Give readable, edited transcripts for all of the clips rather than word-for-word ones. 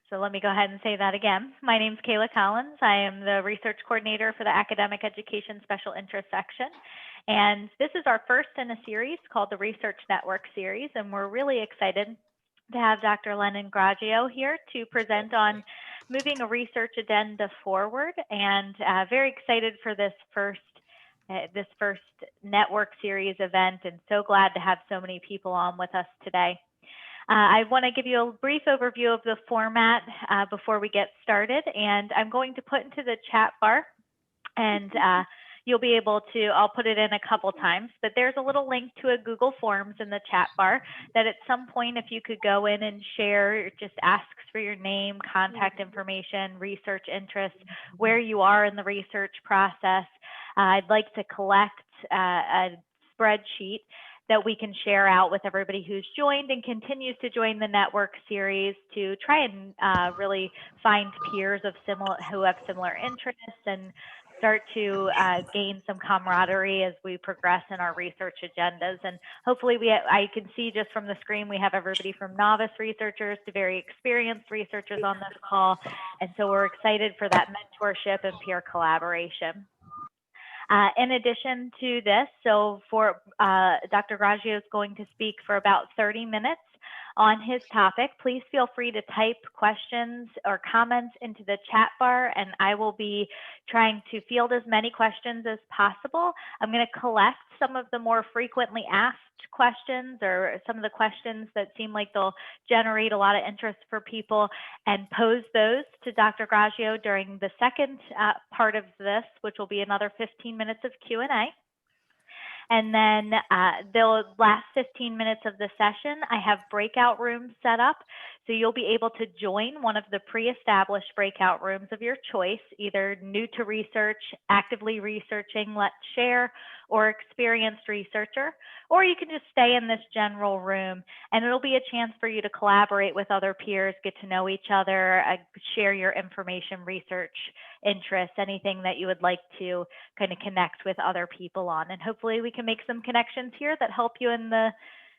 So let me go ahead and say that again. My name is Kayla Collins. I am the research coordinator for the Academic Education Special Interest section. And this is our first in a series called the Research Network series. And we're really excited to have Dr. Lennon Graggio here to present on moving a research agenda forward. And very excited for this first network series event, and so glad to have so many people on with us today. I want to give you a brief overview of the format before we get started, and I'm going to put into the chat bar, and you'll be able to, I'll put it in a couple times, but there's a little link to a Google Forms in the chat bar that at some point, if you could go in and share, it just asks for your name, contact information, research interests, where you are in the research process. I'd like to collect a spreadsheet that we can share out with everybody who's joined and continues to join the network series to try and really find peers of who have similar interests and start to gain some camaraderie as we progress in our research agendas. And hopefully I can see just from the screen, we have everybody from novice researchers to very experienced researchers on this call. And so we're excited for that mentorship and peer collaboration. In addition to this, so for Dr. Graggio is going to speak for about 30 minutes on his topic. Please feel free to type questions or comments into the chat bar, and I will be trying to field as many questions as possible. I'm going to collect some of the more frequently asked questions or some of the questions that seem like they'll generate a lot of interest for people and pose those to Dr. Graggio during the second part of this, which will be another 15 minutes of Q&A. And then the last 15 minutes of the session, I have breakout rooms set up. So you'll be able to join one of the pre-established breakout rooms of your choice, either new to research, actively researching, let's share, or experienced researcher, or you can just stay in this general room and it'll be a chance for you to collaborate with other peers, get to know each other, share your information, research interests, anything that you would like to kind of connect with other people on. And hopefully we can make some connections here that help you in the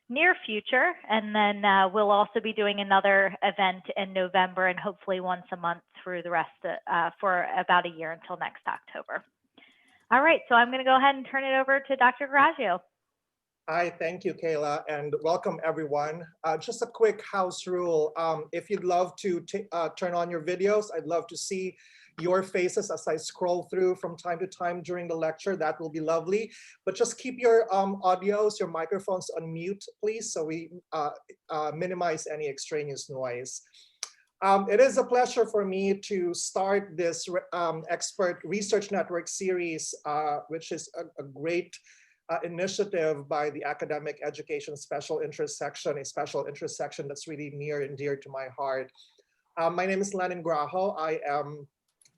near future. And then we'll also be doing another event in November and hopefully once a month through the rest for about a year until next October. All right, so I'm going to go ahead and turn it over to Dr. Graggio. Hi, thank you, Kayla, and welcome everyone. Just a quick house rule. If you'd love to turn on your videos, I'd love to see your faces as I scroll through from time to time during the lecture. That will be lovely. But just keep your audios, your microphones on mute, please, so we minimize any extraneous noise. It is a pleasure for me to start this Expert Research Network series, which is a great initiative by the Academic Education Special Interest section, a special interest section that's really near and dear to my heart. My name is Lennon Graggio. I am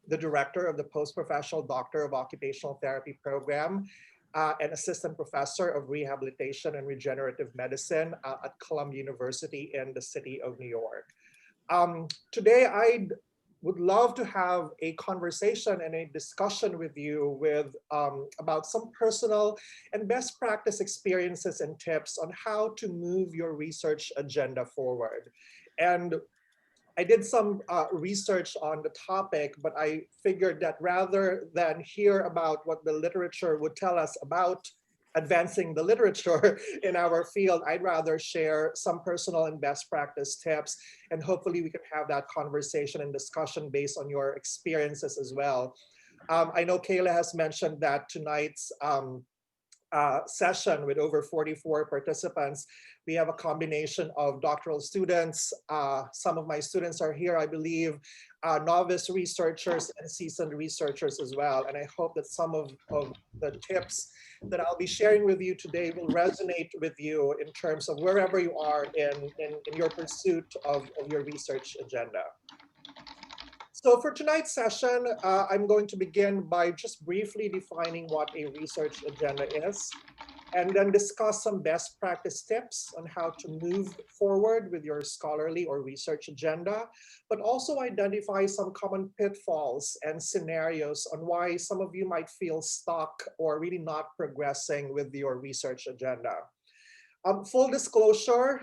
the director of the Post-Professional Doctor of Occupational Therapy program and assistant professor of rehabilitation and regenerative medicine at Columbia University in the city of New York. Today, I would love to have a conversation and a discussion with you about some personal and best practice experiences and tips on how to move your research agenda forward. And I did some research on the topic, but I figured that rather than hear about what the literature would tell us about advancing the literature in our field, I'd rather share some personal and best practice tips, and hopefully we can have that conversation and discussion based on your experiences as well. I know Kayla has mentioned that tonight's session with over 44 participants, we have a combination of doctoral students. Some of my students are here, I believe, novice researchers and seasoned researchers as well. And I hope that some of the tips that I'll be sharing with you today will resonate with you in terms of wherever you are in your pursuit of your research agenda. So for tonight's session, I'm going to begin by just briefly defining what a research agenda is, and then discuss some best practice tips on how to move forward with your scholarly or research agenda, but also identify some common pitfalls and scenarios on why some of you might feel stuck or really not progressing with your research agenda. Full disclosure,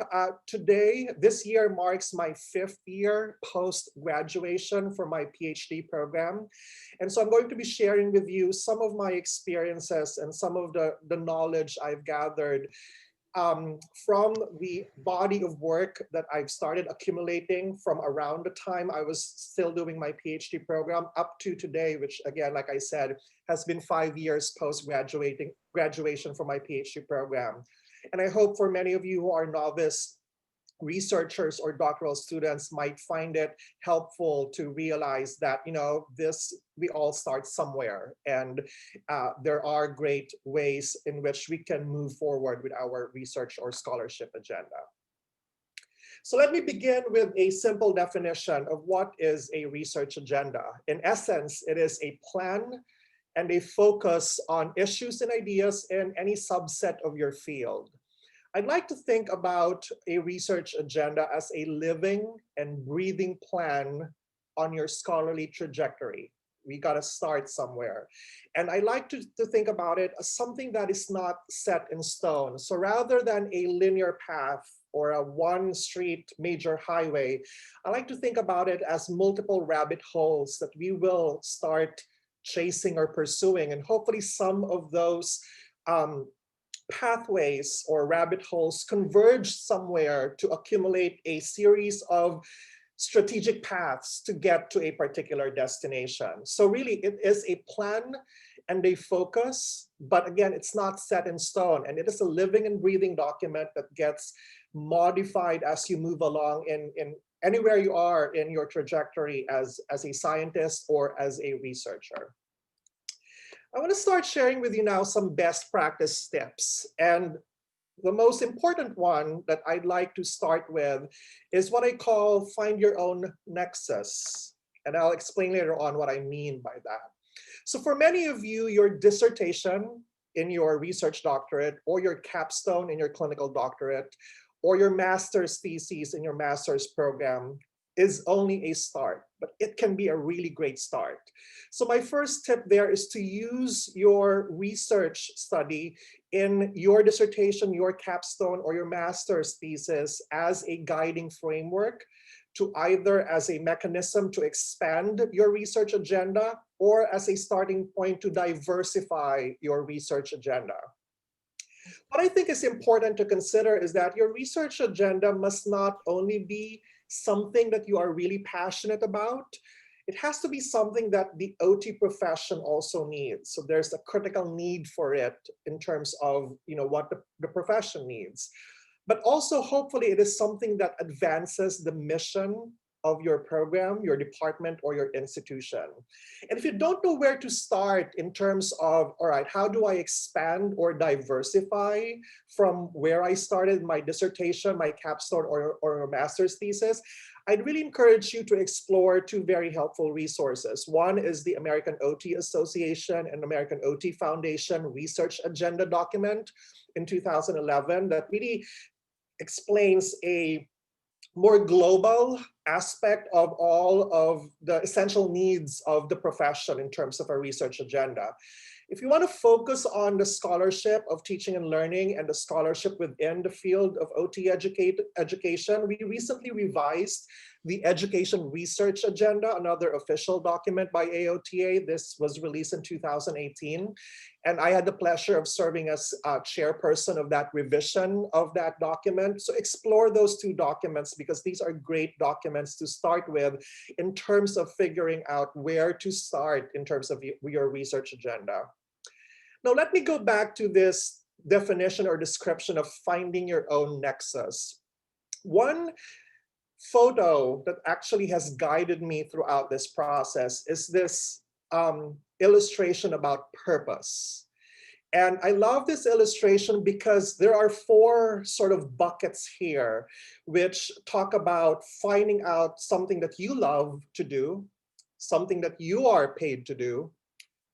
this year marks my 5th year post-graduation for my PhD program. And so I'm going to be sharing with you some of my experiences and some of the knowledge I've gathered from the body of work that I've started accumulating from around the time I was still doing my PhD program up to today, which again, like I said, has been 5 years graduation from my PhD program. And I hope for many of you who are novice researchers or doctoral students might find it helpful to realize that, we all start somewhere, and there are great ways in which we can move forward with our research or scholarship agenda. So let me begin with a simple definition of what is a research agenda. In essence, it is a plan and a focus on issues and ideas in any subset of your field. I'd like to think about a research agenda as a living and breathing plan on your scholarly trajectory. We got to start somewhere. And I like to think about it as something that is not set in stone. So rather than a linear path or a one street major highway, I like to think about it as multiple rabbit holes that we will start chasing or pursuing. And hopefully some of those pathways or rabbit holes converge somewhere to accumulate a series of strategic paths to get to a particular destination. So really it is a plan and a focus, but again, it's not set in stone, and it is a living and breathing document that gets modified as you move along in anywhere you are in your trajectory as a scientist or as a researcher. I want to start sharing with you now some best practice tips. And the most important one that I'd like to start with is what I call find your own nexus. And I'll explain later on what I mean by that. So for many of you, your dissertation in your research doctorate, or your capstone in your clinical doctorate, or your master's thesis in your master's program is only a start, but it can be a really great start. So my first tip there is to use your research study in your dissertation, your capstone, or your master's thesis as a guiding framework to either as a mechanism to expand your research agenda or as a starting point to diversify your research agenda. What I think is important to consider is that your research agenda must not only be something that you are really passionate about, it has to be something that the OT profession also needs. So there's a critical need for it in terms of what the profession needs. But also, hopefully, it is something that advances the mission of your program, your department, or your institution. And if you don't know where to start in terms of, all right, how do I expand or diversify from where I started my dissertation, my capstone, or a master's thesis, I'd really encourage you to explore two very helpful resources. One is the American OT Association and American OT Foundation Research Agenda document in 2011 that really explains a more global aspect of all of the essential needs of the profession in terms of a research agenda. If you want to focus on the scholarship of teaching and learning and the scholarship within the field of OT education, we recently revised the Education Research Agenda, another official document by AOTA. This was released in 2018. And I had the pleasure of serving as chairperson of that revision of that document. So explore those two documents because these are great documents to start with in terms of figuring out where to start in terms of your research agenda. Now, let me go back to this definition or description of finding your own nexus. One photo that actually has guided me throughout this process is this illustration about purpose. And I love this illustration because there are four sort of buckets here, which talk about finding out something that you love to do, something that you are paid to do,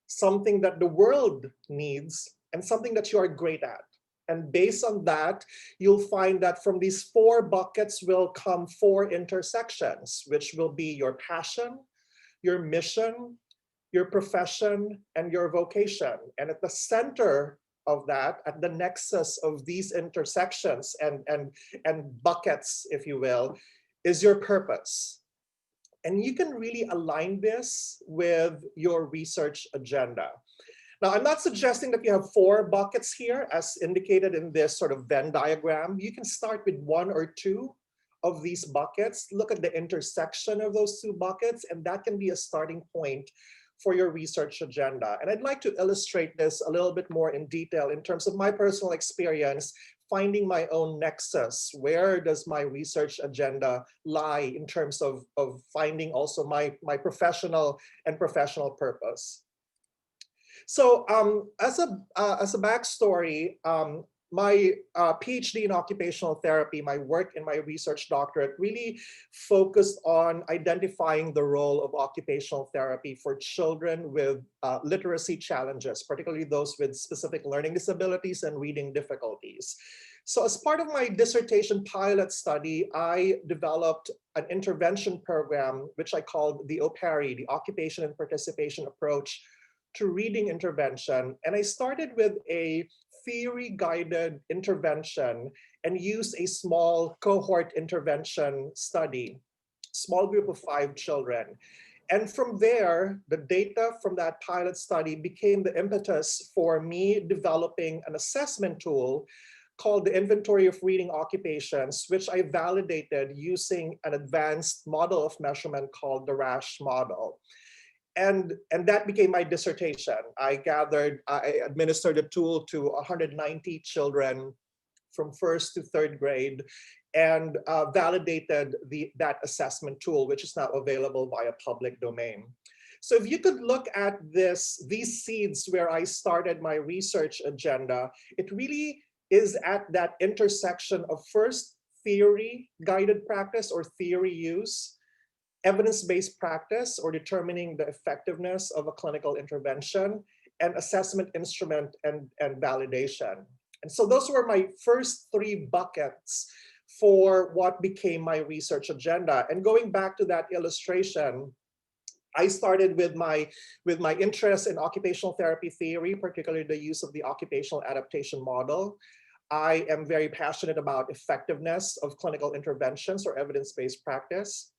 something that the world needs, and something that you are great at. And based on that, you'll find that from these four buckets will come four intersections, which will be your passion, your mission, your profession, and your vocation. And at the center of that, at the nexus of these intersections and buckets, if you will, is your purpose. And you can really align this with your research agenda. Now, I'm not suggesting that you have 4 buckets here as indicated in this sort of Venn diagram. You can start with 1 or 2 of these buckets, look at the intersection of those 2 buckets, and that can be a starting point for your research agenda. And I'd like to illustrate this a little bit more in detail in terms of my personal experience finding my own nexus. Where does my research agenda lie in terms of finding also my professional purpose? So as a backstory, my PhD in occupational therapy, my work in my research doctorate really focused on identifying the role of occupational therapy for children with literacy challenges, particularly those with specific learning disabilities and reading difficulties. So as part of my dissertation pilot study, I developed an intervention program, which I called the OPARI, the Occupation and Participation Approach to Reading Intervention. And I started with a theory-guided intervention and used a small cohort intervention study, small group of 5 children. And from there, the data from that pilot study became the impetus for me developing an assessment tool called the Inventory of Reading Occupations, which I validated using an advanced model of measurement called the RASH model. And that became my dissertation. I administered a tool to 190 children from 1st to 3rd grade and validated that assessment tool, which is now available via public domain. So if you could look at these seeds where I started my research agenda, it really is at that intersection of first theory-guided practice or theory use, evidence-based practice or determining the effectiveness of a clinical intervention, and assessment instrument and validation. And so those were my first 3 buckets for what became my research agenda. And going back to that illustration, I started with my interest in occupational therapy theory, particularly the use of the occupational adaptation model. I am very passionate about effectiveness of clinical interventions or evidence-based practice.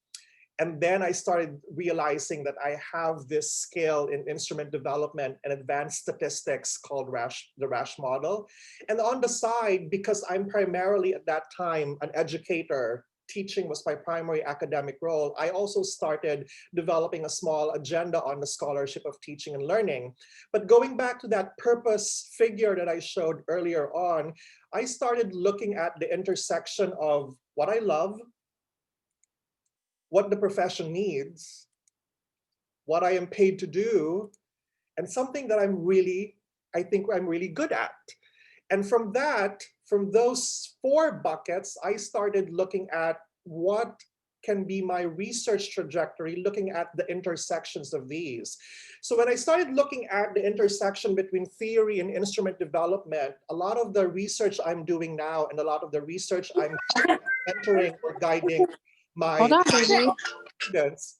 And then I started realizing that I have this skill in instrument development and advanced statistics called the RASH model. And on the side, because I'm primarily at that time an educator, teaching was my primary academic role, I also started developing a small agenda on the scholarship of teaching and learning. But going back to that purpose figure that I showed earlier on, I started looking at the intersection of what I love, what the profession needs, what I am paid to do, and something that I think I'm really good at. And from those 4 buckets, I started looking at what can be my research trajectory, looking at the intersections of these. So when I started looking at the intersection between theory and instrument development, a lot of the research I'm doing now and a lot of the research I'm mentoring or guiding my students,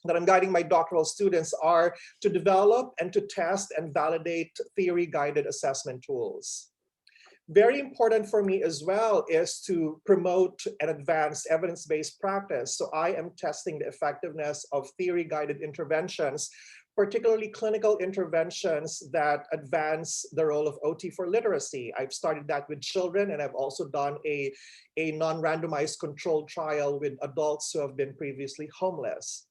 that I'm guiding my doctoral students, are to develop and to test and validate theory-guided assessment tools. Very important for me as well is to promote and advance evidence-based practice. So I am testing the effectiveness of theory-guided interventions, particularly clinical interventions that advance the role of OT for literacy. I've started that with children, and I've also done a non-randomized controlled trial with adults who have been previously homeless.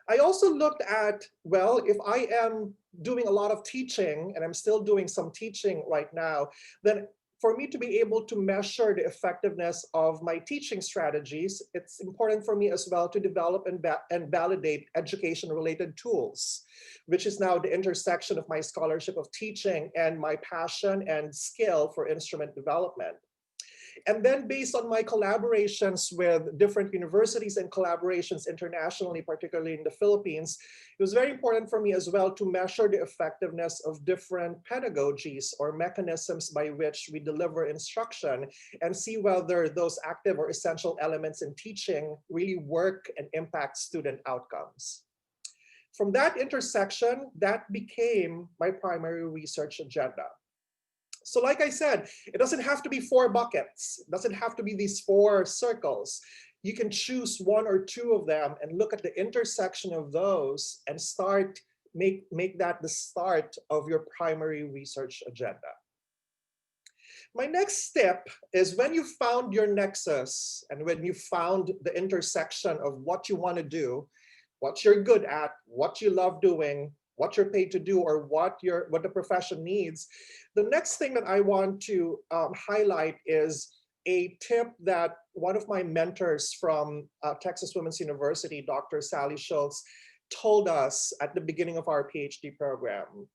I also looked at, well, if I am doing a lot of teaching, and I'm still doing some teaching right now, then for me to be able to measure the effectiveness of my teaching strategies, it's important for me as well to develop and validate education-related tools, which is now the intersection of my scholarship of teaching and my passion and skill for instrument development. And then based on my collaborations with different universities and collaborations internationally, particularly in the Philippines, it was very important for me as well to measure the effectiveness of different pedagogies or mechanisms by which we deliver instruction and see whether those active or essential elements in teaching really work and impact student outcomes. from that intersection, that became my primary research agenda. So like I said, it doesn't have to be 4 buckets. It doesn't have to be these 4 circles. You can choose 1 or 2 of them and look at the intersection of those and make that the start of your primary research agenda. My next step is when you found your nexus and when you found the intersection of what you want to do, what you're good at, what you love doing, what you're paid to do, or what the profession needs. The next thing that I want to highlight is a tip that one of my mentors from Texas Women's University, Dr. Sally Schultz, told us at the beginning of our PhD program.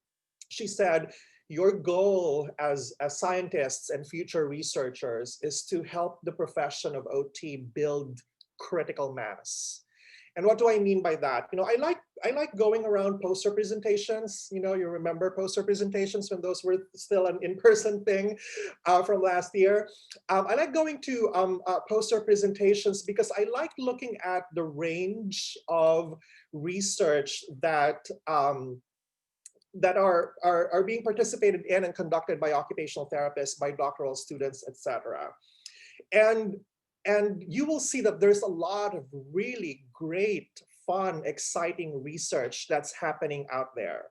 She said, your goal as scientists and future researchers is to help the profession of OT build critical mass. And what do I mean by that? I like going around poster presentations. You remember poster presentations when those were still an in-person thing from last year. I like going to poster presentations because I like looking at the range of research that that are being participated in and conducted by occupational therapists, by doctoral students, etc. And you will see that there's a lot of really great, fun, exciting research that's happening out there.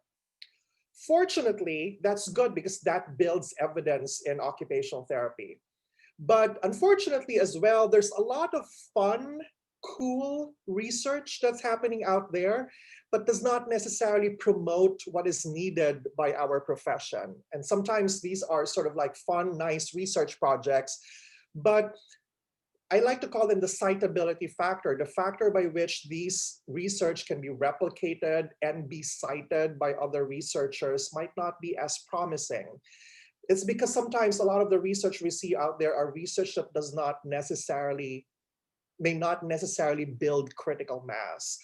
Fortunately, that's good because that builds evidence in occupational therapy. But unfortunately as well, there's a lot of fun, cool research that's happening out there, but does not necessarily promote what is needed by our profession. And sometimes these are sort of like fun, nice research projects, but I like to call them the citability factor, the factor by which these research can be replicated and be cited by other researchers might not be as promising. It's because sometimes a lot of the research we see out there are research that may not necessarily build critical mass.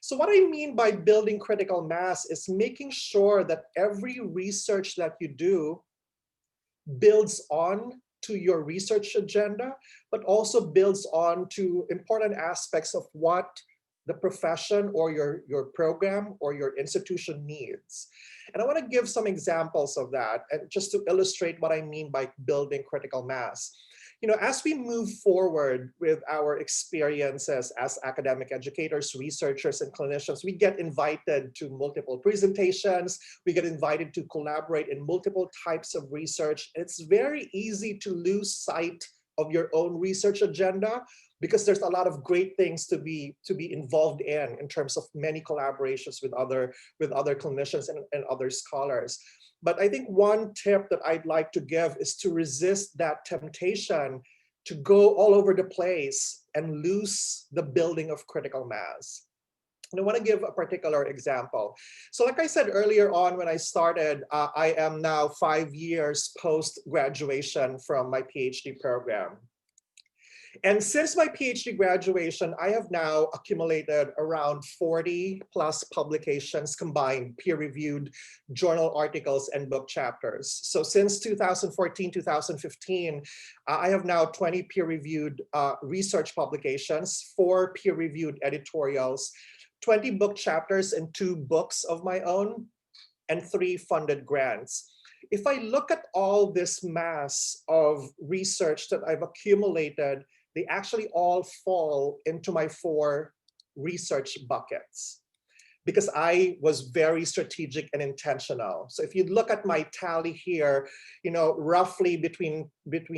So what I mean by building critical mass is making sure that every research that you do builds on to your research agenda, but also builds on to important aspects of what the profession or your program or your institution needs. And I want to give some examples of that, and just to illustrate what I mean by building critical mass. As we move forward with our experiences as academic educators, researchers, and clinicians, we get invited to multiple presentations. We get invited to collaborate in multiple types of research. It's very easy to lose sight of your own research agenda because there's a lot of great things to be involved in terms of many collaborations with other clinicians and other scholars. But I think one tip that I'd like to give is to resist that temptation to go all over the place and lose the building of critical mass. And I want to give a particular example. So like I said earlier on when I started, I am now 5 years post-graduation from my PhD program. And since my PhD graduation, I have now accumulated around 40 plus publications combined, peer-reviewed journal articles and book chapters. So since 2014, 2015, I have now 20 peer-reviewed research publications, 4 peer-reviewed editorials, 20 book chapters and 2 books of my own, and 3 funded grants. If I look at all this mass of research that I've accumulated, they actually all fall into my 4 research buckets because I was very strategic and intentional. So if you look at my tally here, roughly between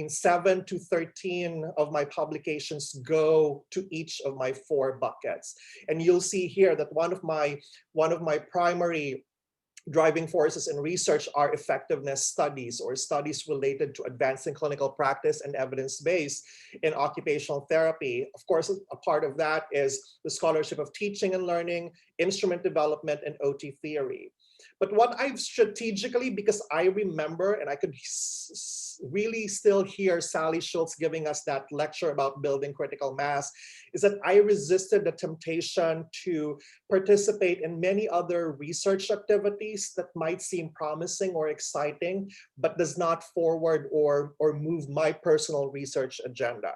7 to 13 of my publications go to each of my 4 buckets. And you'll see here that one of my primary driving forces in research are effectiveness studies or studies related to advancing clinical practice and evidence-based in occupational therapy. Of course, a part of that is the scholarship of teaching and learning, instrument development, and OT theory. But what I've strategically, because I remember and I could really still hear Sally Schultz giving us that lecture about building critical mass, is that I resisted the temptation to participate in many other research activities that might seem promising or exciting, but does not forward or move my personal research agenda.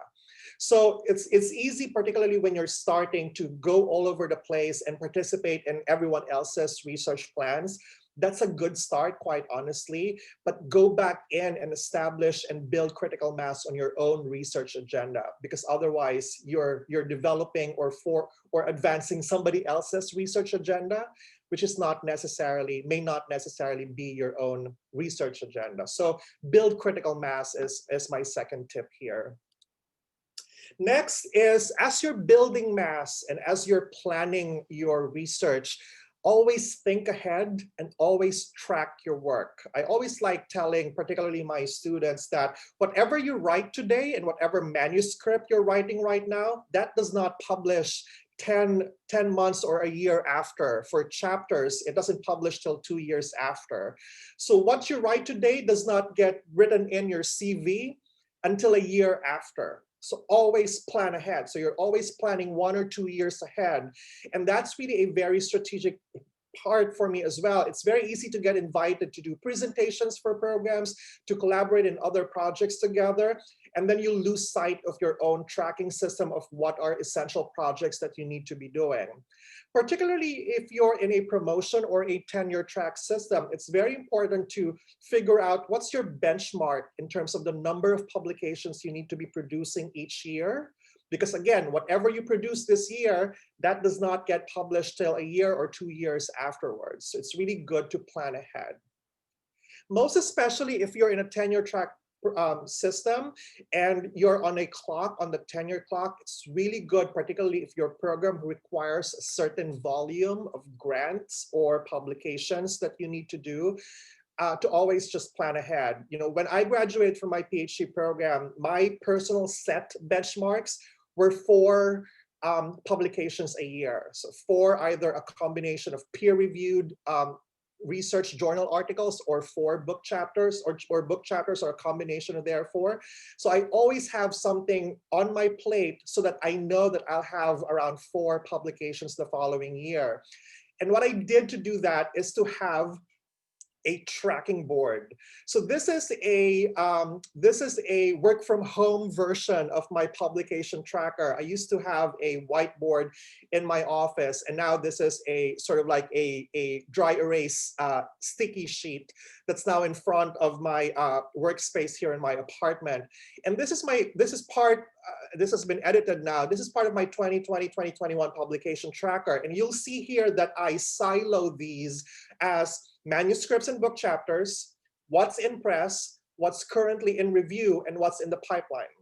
So it's easy, particularly when you're starting, to go all over the place and participate in everyone else's research plans. That's a good start, quite honestly, but go back in and establish and build critical mass on your own research agenda, because otherwise you're developing or advancing somebody else's research agenda, which is may not necessarily be your own research agenda. So build critical mass is my second tip here. Next is, as you're building mass and as you're planning your research, always think ahead and always track your work. I always like telling, particularly my students, that whatever you write today and whatever manuscript you're writing right now, that does not publish 10 months or a year after. For chapters, it doesn't publish till 2 years after. So what you write today does not get written in your CV until a year after. So always plan ahead. So you're always planning 1 or 2 years ahead. And that's really a very strategic part for me as well. It's very easy to get invited to do presentations for programs, to collaborate in other projects together, and then you lose sight of your own tracking system of what are essential projects that you need to be doing. Particularly if you're in a promotion or a tenure track system, it's very important to figure out what's your benchmark in terms of the number of publications you need to be producing each year. Because again, whatever you produce this year, that does not get published till a year or 2 years afterwards. So it's really good to plan ahead. Most especially if you're in a tenure track system and you're on a clock, on the tenure clock, it's really good, particularly if your program requires a certain volume of grants or publications that you need to do, to always just plan ahead. You know, when I graduated from my PhD program, my personal set benchmarks were 4 publications a year. So 4, either a combination of peer-reviewed research journal articles, or 4 book chapters, or book chapters, or a combination of therefore. So I always have something on my plate so that I know that I'll have around 4 publications the following year. And what I did to do that is to have a tracking board. So this is a work from home version of my publication tracker. I used to have a whiteboard in my office, and now this is a sort of like a dry erase sticky sheet that's now in front of my workspace here in my apartment. And this has been edited now. This is part of my 2020-2021 publication tracker. And you'll see here that I silo these as manuscripts and book chapters, what's in press, what's currently in review, and what's in the pipeline.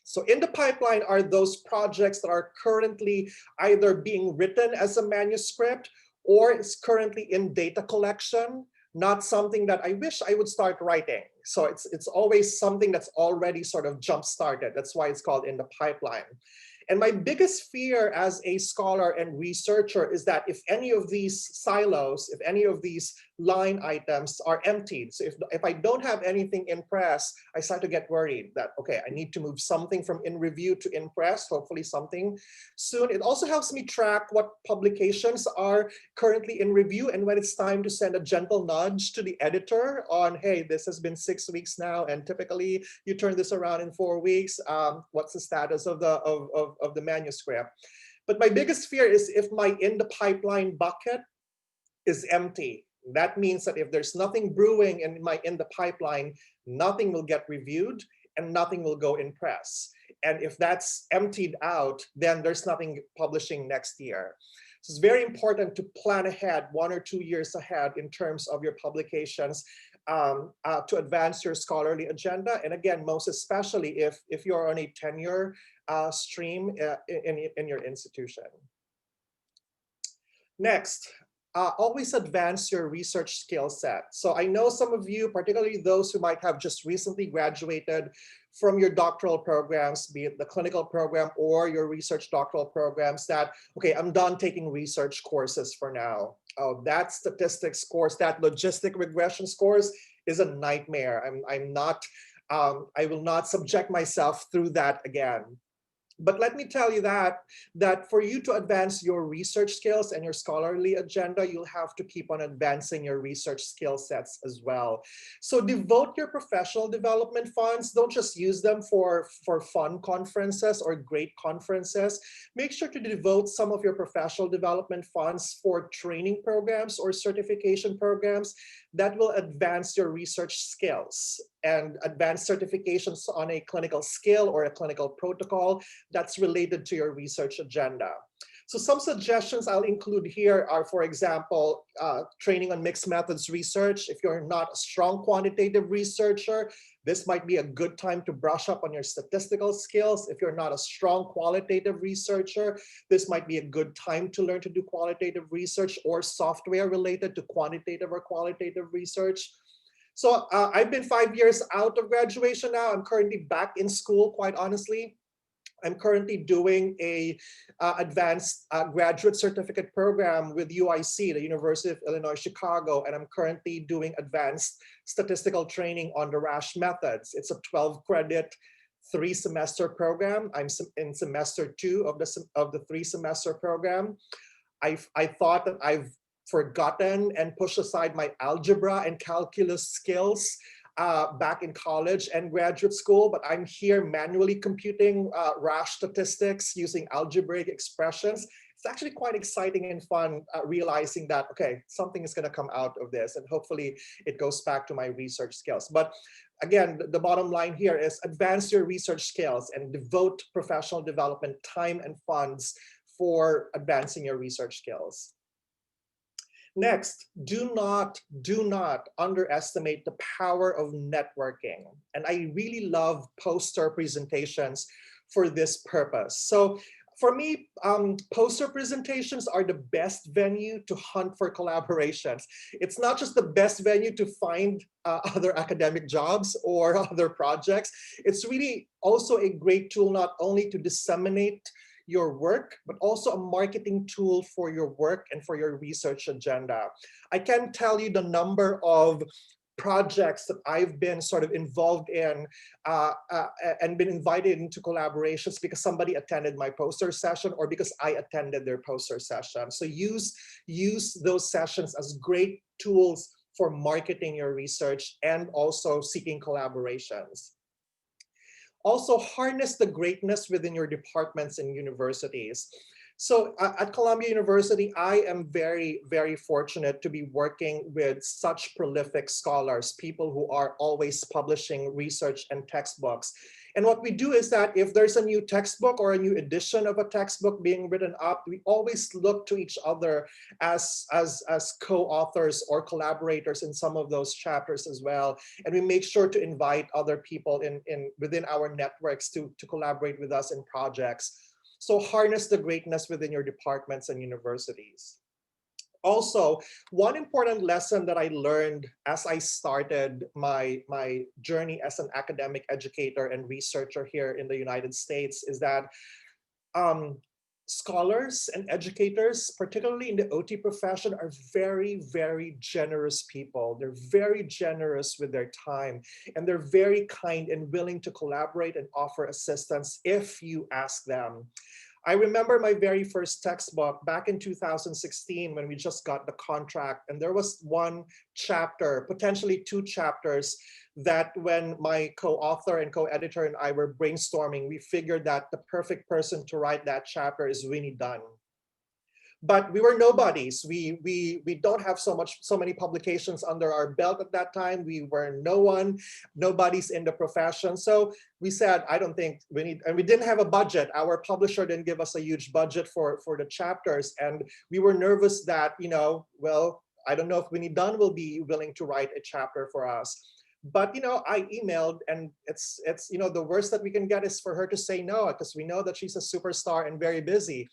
So in the pipeline are those projects that are currently either being written as a manuscript or is currently in data collection, not something that I wish I would start writing. So it's always something that's already sort of jump-started. That's why it's called in the pipeline. And my biggest fear as a scholar and researcher is that if any of these silos, if any of these line items are emptied, so if I don't have anything in press, I start to get worried that, okay, I need to move something from in review to in press, hopefully something soon. It also helps me track what publications are currently in review, and when it's time to send a gentle nudge to the editor on, hey, this has been 6 weeks now, and typically you turn this around in 4 weeks. What's the status of the manuscript? But my biggest fear is if my in the pipeline bucket is empty. That means that if there's nothing brewing in the pipeline, nothing will get reviewed and nothing will go in press. And if that's emptied out, then there's nothing publishing next year. So it's very important to plan ahead 1 or 2 years ahead in terms of your publications to advance your scholarly agenda. And again, most especially if you're on a tenure stream in your institution. Next, always advance your research skill set. So I know some of you, particularly those who might have just recently graduated from your doctoral programs, be it the clinical program or your research doctoral programs, that, okay, I'm done taking research courses for now. Oh, that statistics course, that logistic regression course is a nightmare. I will not subject myself through that again. But let me tell you that for you to advance your research skills and your scholarly agenda, you'll have to keep on advancing your research skill sets as well. So devote your professional development funds. Don't just use them for fun conferences or great conferences. Make sure to devote some of your professional development funds for training programs or certification programs that will advance your research skills and advanced certifications on a clinical skill or a clinical protocol that's related to your research agenda. So some suggestions I'll include here are, for example, training on mixed methods research. If you're not a strong quantitative researcher, this might be a good time to brush up on your statistical skills. If you're not a strong qualitative researcher, this might be a good time to learn to do qualitative research or software related to quantitative or qualitative research. So I've been 5 years out of graduation now. I'm currently back in school, quite honestly. I'm currently doing a advanced graduate certificate program with UIC, the University of Illinois, Chicago, and I'm currently doing advanced statistical training on the RASH methods. It's a 12-credit, 3-semester program. I'm in semester 2 of the 3-semester program. I thought that I've forgotten and pushed aside my algebra and calculus skills back in college and graduate school, but I'm here manually computing rash statistics using algebraic expressions. It's actually quite exciting and fun realizing that, okay, something is gonna come out of this and hopefully it goes back to my research skills. But again, the bottom line here is advance your research skills and devote professional development time and funds for advancing your research skills. Next, do not underestimate the power of networking. And I really love poster presentations for this purpose. So for me, poster presentations are the best venue to hunt for collaborations. It's not just the best venue to find other academic jobs or other projects. It's really also a great tool not only to disseminate your work, but also a marketing tool for your work and for your research agenda. I can tell you the number of projects that I've been sort of involved in and been invited into collaborations because somebody attended my poster session or because I attended their poster session. So use those sessions as great tools for marketing your research and also seeking collaborations. Also, harness the greatness within your departments and universities. So at Columbia University, I am very, very fortunate to be working with such prolific scholars, people who are always publishing research and textbooks. And what we do is that if there's a new textbook or a new edition of a textbook being written up, we always look to each other as co-authors or collaborators in some of those chapters as well. And we make sure to invite other people within our networks to collaborate with us in projects. So harness the greatness within your departments and universities. Also, one important lesson that I learned as I started my journey as an academic educator and researcher here in the United States is that scholars and educators, particularly in the OT profession, are very, very generous people. They're very generous with their time, and they're very kind and willing to collaborate and offer assistance if you ask them. I remember my very first textbook back in 2016 when we just got the contract, and there was one chapter, potentially 2 chapters, that when my co-author and co-editor and I were brainstorming, we figured that the perfect person to write that chapter is Winnie Dunn. But we were nobodies. We don't have so many publications under our belt at that time. We were nobodies in the profession. So we said, I don't think we need, and we didn't have a budget. Our publisher didn't give us a huge budget for the chapters. And we were nervous that, well, I don't know if Winnie Dunn will be willing to write a chapter for us. But I emailed, and it's the worst that we can get is for her to say no, because we know that she's a superstar and very busy.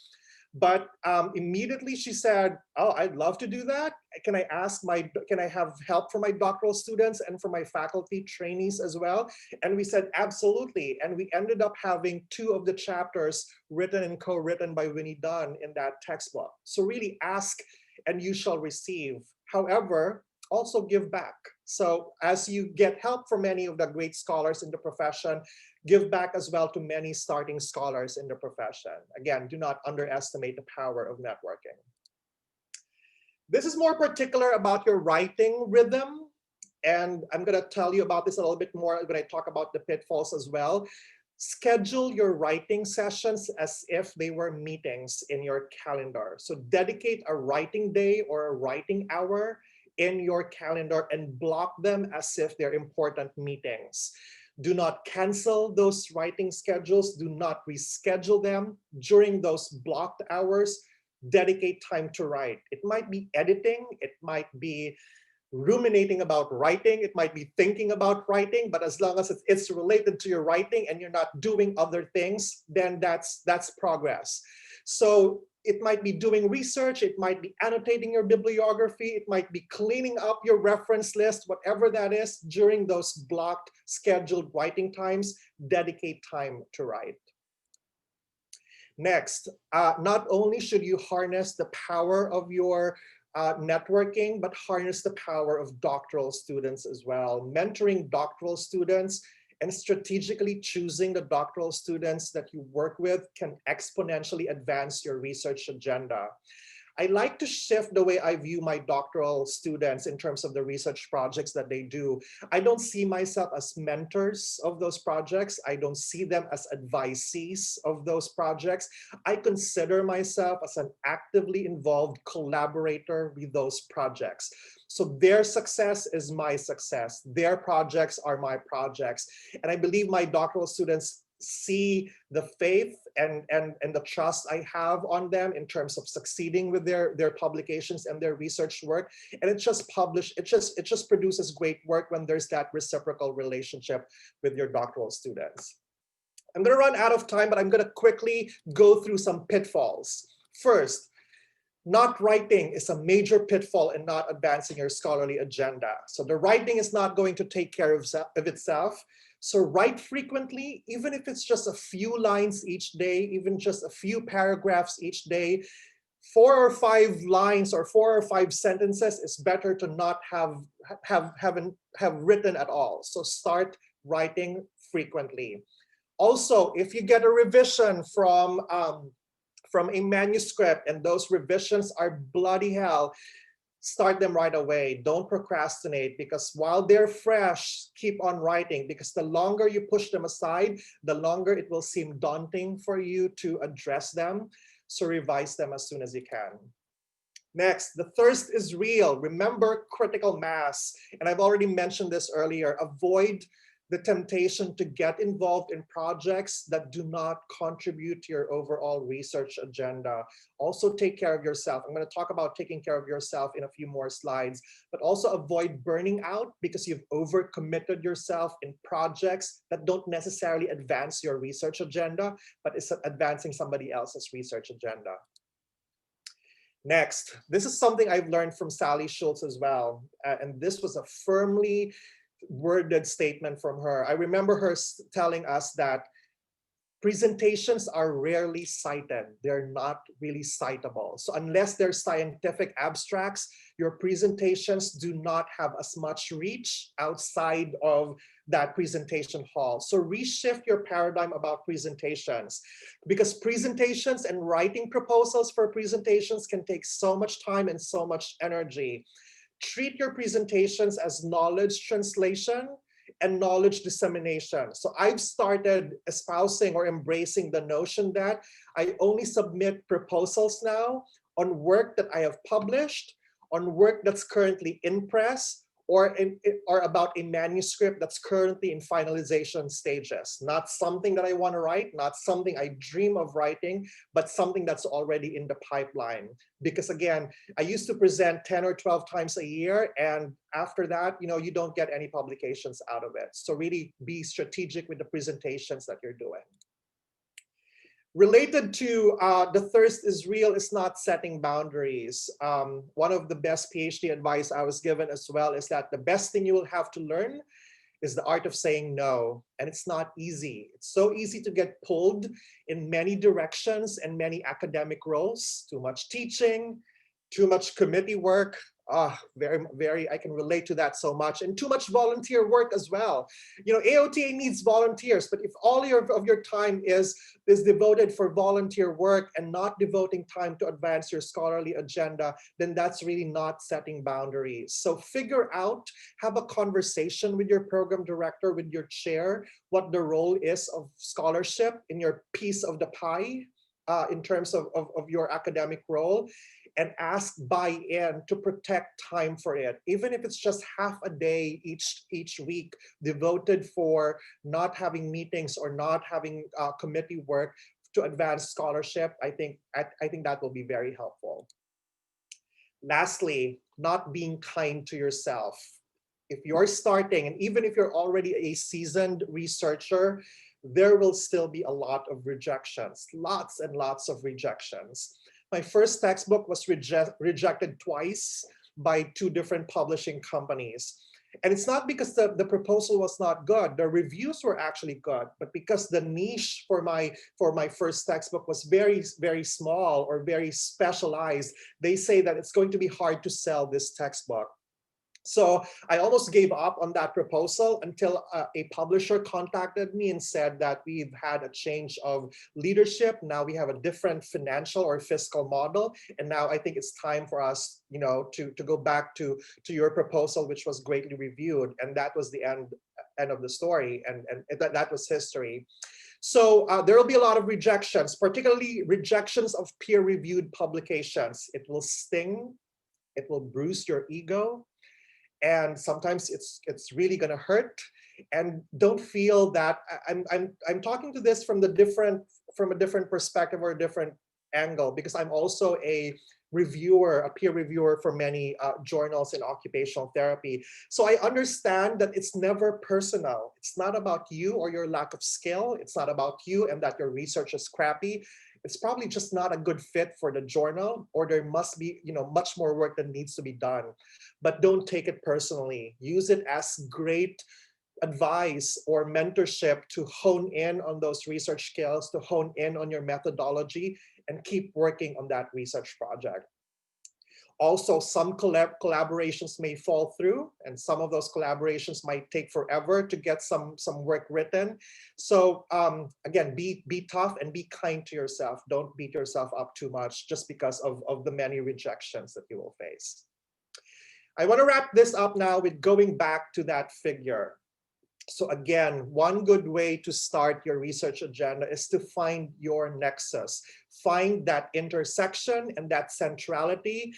But immediately she said, oh, I'd love to do that. Can I have help for my doctoral students and for my faculty trainees as well? And we said, absolutely. And we ended up having 2 of the chapters written and co-written by Winnie Dunn in that textbook. So really ask and you shall receive. However, also give back. So as you get help from many of the great scholars in the profession, Give back as well to many starting scholars in the profession. Again, do not underestimate the power of networking. This is more particular about your writing rhythm. And I'm going to tell you about this a little bit more when I talk about the pitfalls as well. Schedule your writing sessions as if they were meetings in your calendar. So dedicate a writing day or a writing hour in your calendar and block them as if they're important meetings. Do not cancel those writing schedules. Do not reschedule them during those blocked hours. Dedicate time to write. It might be editing, it might be ruminating about writing, it might be thinking about writing, but as long as it's related to your writing and you're not doing other things, then that's progress. So it might be doing research, it might be annotating your bibliography, it might be cleaning up your reference list, whatever that is. During those blocked scheduled writing times, dedicate time to write. Next, not only should you harness the power of your networking, but harness the power of doctoral students as well. Mentoring doctoral students and strategically choosing the doctoral students that you work with can exponentially advance your research agenda. I like to shift the way I view my doctoral students in terms of the research projects that they do. I don't see myself as mentors of those projects. I don't see them as advisees of those projects. I consider myself as an actively involved collaborator with those projects. So their success is my success. Their projects are my projects. And I believe my doctoral students see the faith and the trust I have on them in terms of succeeding with their publications and their research work. And it just produces great work when there's that reciprocal relationship with your doctoral students. I'm going to run out of time, but I'm going to quickly go through some pitfalls. First, not writing is a major pitfall in not advancing your scholarly agenda. So the writing is not going to take care of itself. So write frequently, even if it's just a few lines each day, even just a few paragraphs each day. 4 or 5 lines or 4 or 5 sentences is better to not have written at all. So start writing frequently. Also, if you get a revision from a manuscript and those revisions are bloody hell, start them right away. Don't procrastinate, because while they're fresh, keep on writing, because the longer you push them aside, the longer it will seem daunting for you to address them. So revise them as soon as you can. Next, the thirst is real. Remember critical mass. And I've already mentioned this earlier. Avoid the temptation to get involved in projects that do not contribute to your overall research agenda. Also take care of yourself. I'm going to talk about taking care of yourself in a few more slides, but also avoid burning out because you've overcommitted yourself in projects that don't necessarily advance your research agenda, but is advancing somebody else's research agenda. Next, this is something I've learned from Sally Schultz as well. And this was a firmly worded statement from her. I remember her telling us that presentations are rarely cited. They're not really citable. So unless they're scientific abstracts, your presentations do not have as much reach outside of that presentation hall. So reshift your paradigm about presentations, because presentations and writing proposals for presentations can take so much time and so much energy. Treat your presentations as knowledge translation and knowledge dissemination. So I've started espousing or embracing the notion that I only submit proposals now on work that I have published, on work that's currently in press, or about a manuscript that's currently in finalization stages. Not something that I want to write, not something I dream of writing, but something that's already in the pipeline. Because again, I used to present 10 or 12 times a year, and after that, you don't get any publications out of it. So really be strategic with the presentations that you're doing. Related to the thirst is real is not setting boundaries. One of the best PhD advice I was given as well is that the best thing you will have to learn is the art of saying no. And it's not easy. It's so easy to get pulled in many directions and many academic roles. Too much teaching, Too much committee work. Very, I can relate to that so much. And too much volunteer work as well. You know, AOTA needs volunteers, but if all of your time is devoted for volunteer work and not devoting time to advance your scholarly agenda, then that's really not setting boundaries. So figure out, have a conversation with your program director, with your chair, what the role is of scholarship in your piece of the pie, in terms of your academic role, and ask buy-in to protect time for it, even if it's just half a day each week devoted for not having meetings or not having committee work to advance scholarship. I think that will be very helpful. Lastly, not being kind to yourself. If you're starting, and even if you're already a seasoned researcher, there will still be a lot of rejections, lots and lots of rejections. My first textbook was rejected twice by 2 different publishing companies. And it's not because the proposal was not good. The reviews were actually good, but because the niche for my first textbook was very, very small or very specialized, they say that it's going to be hard to sell this textbook. So I almost gave up on that proposal until a publisher contacted me and said that we've had a change of leadership. Now we have a different financial or fiscal model. And now I think it's time for us, you know, to go back to your proposal, which was greatly reviewed. And that was the end of the story. And that was history. So there will be a lot of rejections, particularly rejections of peer-reviewed publications. It will sting. It will bruise your ego. And sometimes it's really gonna hurt. And don't feel that I'm talking to this from a different perspective or a different angle, because I'm also a peer reviewer for many journals in occupational therapy. So I understand that it's never personal. It's not about you or your lack of skill. It's not about you and that your research is crappy. It's probably just not a good fit for the journal, or there must be, you know, much more work that needs to be done. But don't take it personally. Use it as great advice or mentorship to hone in on those research skills, to hone in on your methodology, and keep working on that research project. Also, some collaborations may fall through, and some of those collaborations might take forever to get some work written. So again, be tough and be kind to yourself. Don't beat yourself up too much just because of the many rejections that you will face. I want to wrap this up now with going back to that figure. So again, one good way to start your research agenda is to find your nexus. Find that intersection and that centrality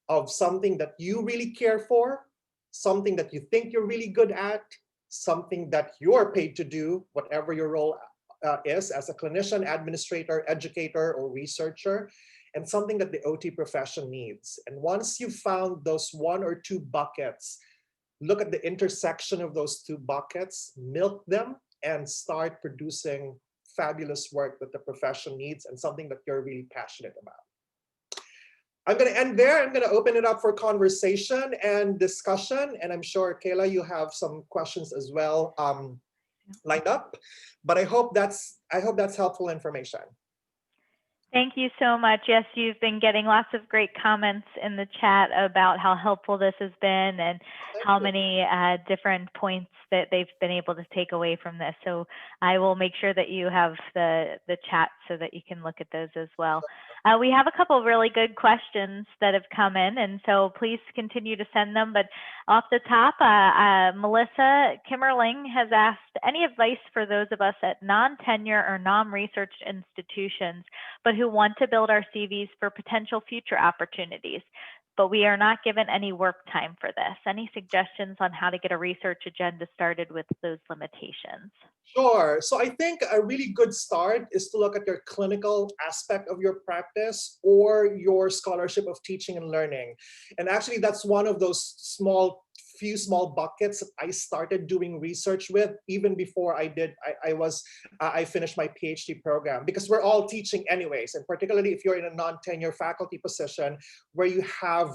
of something that you really care for, something that you think you're really good at, something that you're paid to do, whatever your role is as a clinician, administrator, educator, or researcher, and something that the OT profession needs. And once you've found those 1 or 2 buckets, look at the intersection of those 2 buckets, milk them, and start producing fabulous work that the profession needs and something that you're really passionate about. I'm going to end there. I'm going to open it up for conversation and discussion. And I'm sure, Kayla, you have some questions as well lined up. But I hope that's helpful information. Thank you so much. Yes, you've been getting lots of great comments in the chat about how helpful this has been and how many different points that they've been able to take away from this. So I will make sure that you have the chat so that you can look at those as well. We have a couple of really good questions that have come in, and so please continue to send them. But off the top, Melissa Kimmerling has asked, any advice for those of us at non-tenure or non-research institutions, but who want to build our CVs for potential future opportunities, but we are not given any work time for this? Any suggestions on how to get a research agenda started with those limitations? Sure. So I think a really good start is to look at your clinical aspect of your practice or your scholarship of teaching and learning. And actually, that's one of those few small buckets that I started doing research with even before I finished my PhD program, because we're all teaching anyways. And particularly if you're in a non-tenure faculty position where you have,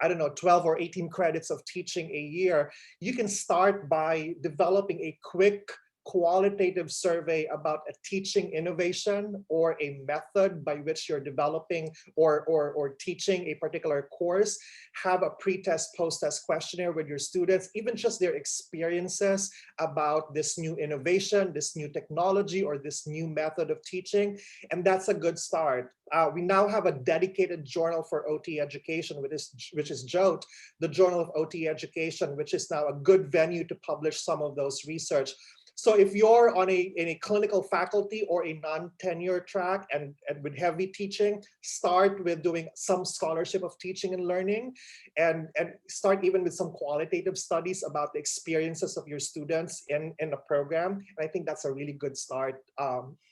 I don't know, 12 or 18 credits of teaching a year, you can start by developing a quick qualitative survey about a teaching innovation or a method by which you're developing or teaching a particular course, have a pre-test, post-test questionnaire with your students, even just their experiences about this new innovation, this new technology, or this new method of teaching. And that's a good start. We now have a dedicated journal for OT education, which is JOTE, the Journal of OT Education, which is now a good venue to publish some of those research. So if you're on in a clinical faculty or a non-tenure track and with heavy teaching, start with doing some scholarship of teaching and learning, and start even with some qualitative studies about the experiences of your students in the program. And I think that's a really good start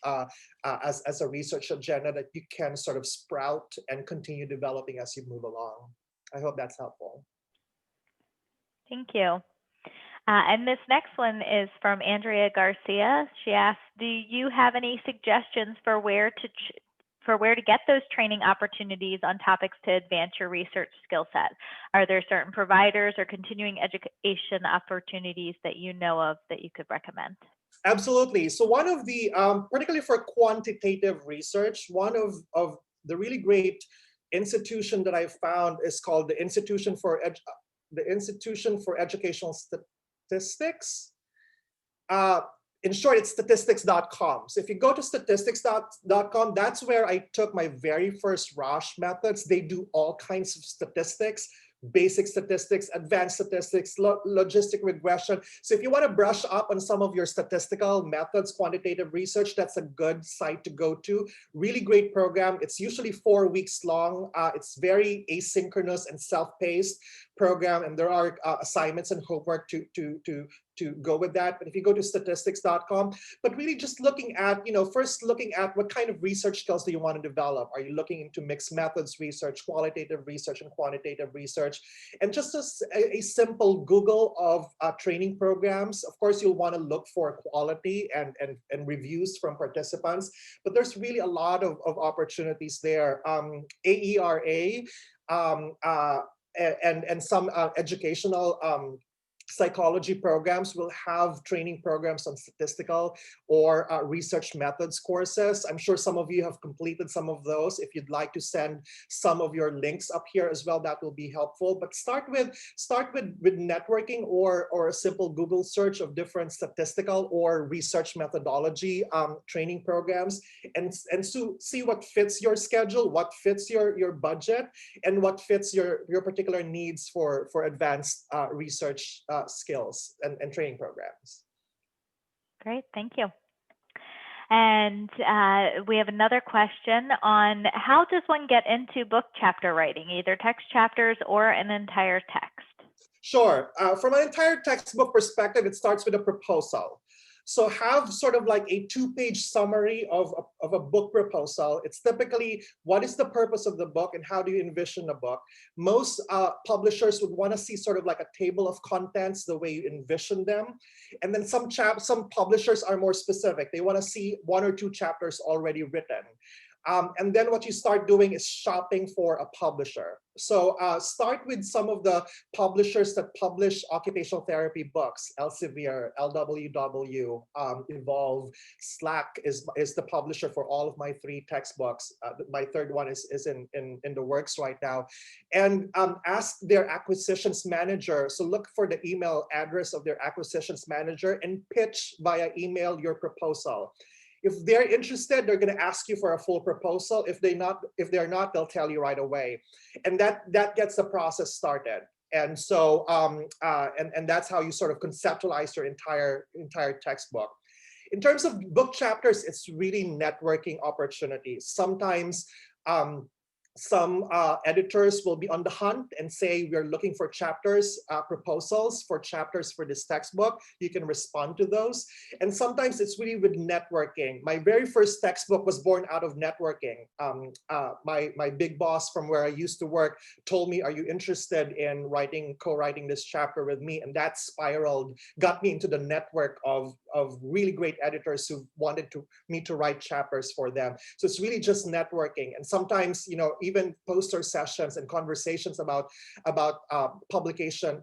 as a research agenda that you can sort of sprout and continue developing as you move along. I hope that's helpful. Thank you. And this next one is from Andrea Garcia. She asks, do you have any suggestions for where to get those training opportunities on topics to advance your research skill set? Are there certain providers or continuing education opportunities that you know of that you could recommend? Absolutely. So one of the, particularly for quantitative research, one of the really great institution that I found is called the Institution for Educational Statistics. In short, it's statistics.com. So if you go to statistics.com, that's where I took my very first Roche methods. They do all kinds of statistics, basic statistics, advanced statistics, logistic regression. So if you want to brush up on some of your statistical methods, quantitative research, that's a good site to go to. Really great program. It's usually 4 weeks long. It's very asynchronous and self-paced program, and there are assignments and homework to go with that. But if you go to statistics.com, but really just looking at, first looking at what kind of research skills do you want to develop? Are you looking into mixed methods research, qualitative research, and quantitative research? And just a simple Google of training programs. Of course, you'll want to look for quality and reviews from participants, but there's really a lot of opportunities there. AERA, and some educational psychology programs will have training programs on statistical or research methods courses. I'm sure some of you have completed some of those. If you'd like to send some of your links up here as well, that will be helpful. But start with networking or a simple Google search of different statistical or research methodology training programs, and so see what fits your schedule, what fits your budget, and what fits your particular needs for advanced research skills and training programs. Great, thank you. And we have another question on how does one get into book chapter writing, either text chapters or an entire text? Sure. From an entire textbook perspective, it starts with a proposal. So have sort of like a 2-page summary of a book proposal. It's typically, what is the purpose of the book and how do you envision a book? Most publishers would want to see sort of like a table of contents, the way you envision them. And then some publishers are more specific. They want to see 1 or 2 chapters already written. And then what you start doing is shopping for a publisher. So start with some of the publishers that publish occupational therapy books. Elsevier, LWW, Evolve, Slack is the publisher for all of my 3 textbooks. My 3rd one is in the works right now. And ask their acquisitions manager. So look for the email address of their acquisitions manager and pitch via email your proposal. If they're interested, they're going to ask you for a full proposal. If they're not, they'll tell you right away, and that gets the process started. And so, and that's how you sort of conceptualize your entire textbook. In terms of book chapters, it's really networking opportunities. Sometimes some editors will be on the hunt and say, we're looking for chapters, proposals for chapters for this textbook. You can respond to those. And sometimes it's really with networking. My very first textbook was born out of networking. My big boss from where I used to work told me, are you interested in co-writing this chapter with me? And that spiraled, got me into the network of really great editors who wanted me to write chapters for them. So it's really just networking. And sometimes, even poster sessions and conversations about publication,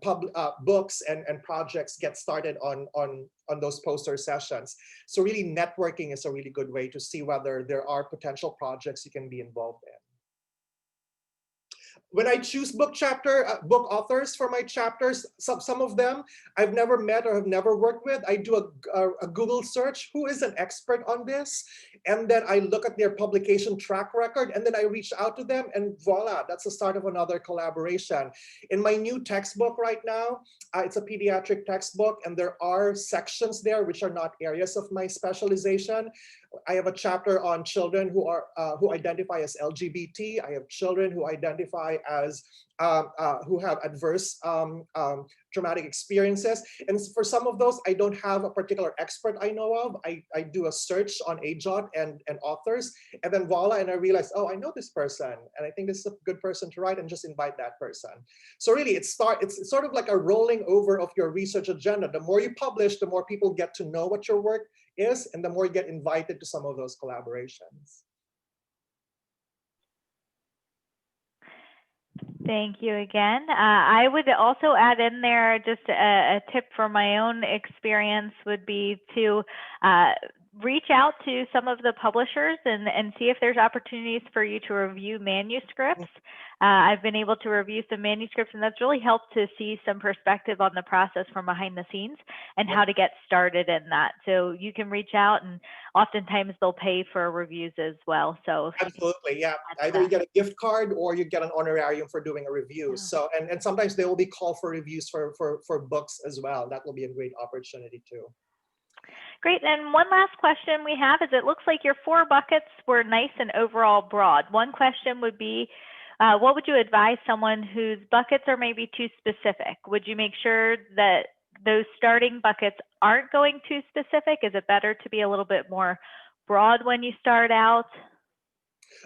books and projects get started on those poster sessions. So really networking is a really good way to see whether there are potential projects you can be involved in. When I choose book authors for my chapters, some of them I've never met or have never worked with. I do a Google search, who is an expert on this? And then I look at their publication track record, and then I reach out to them, and voila, that's the start of another collaboration. In my new textbook right now, it's a pediatric textbook, and there are sections there which are not areas of my specialization. I have a chapter on children who identify as LGBT. I have children who identify as who have adverse traumatic experiences. And for some of those, I don't have a particular expert I know of. I do a search on AJOT and authors, and then voila, and I realize, oh, I know this person, and I think this is a good person to write, and just invite that person. So really, it's sort of like a rolling over of your research agenda. The more you publish, the more people get to know what your work is, and the more you get invited to some of those collaborations. Thank you again. I would also add in there just a tip from my own experience would be to reach out to some of the publishers and see if there's opportunities for you to review manuscripts. I've been able to review some manuscripts, and that's really helped to see some perspective on the process from behind the scenes and how to get started in that. So you can reach out, and oftentimes they'll pay for reviews as well. So absolutely, yeah. Either you get a gift card or you get an honorarium for doing a review. Yeah. So and sometimes they will be called for reviews for books as well. That will be a great opportunity too. Great. And one last question we have is, it looks like your 4 buckets were nice and overall broad. One question would be, what would you advise someone whose buckets are maybe too specific? Would you make sure that those starting buckets aren't going too specific? Is it better to be a little bit more broad when you start out?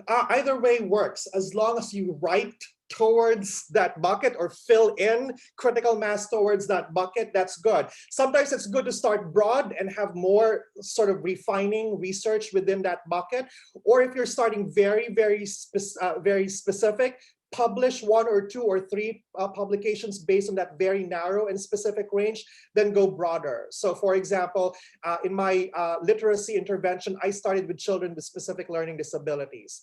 Either way works, as long as you write towards that bucket or fill in critical mass towards that bucket, that's good. Sometimes it's good to start broad and have more sort of refining research within that bucket. Or if you're starting very specific, publish 1 or 2 or 3 publications based on that very narrow and specific range, then go broader. So for example, in my literacy intervention, I started with children with specific learning disabilities.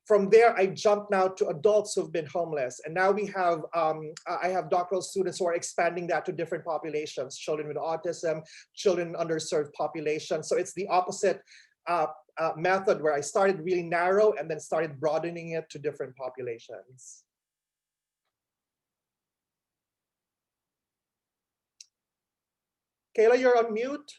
From there, I jumped now to adults who've been homeless. And now we have, I have doctoral students who are expanding that to different populations, children with autism, children in underserved populations. So it's the opposite method, where I started really narrow and then started broadening it to different populations. Kayla, you're on mute.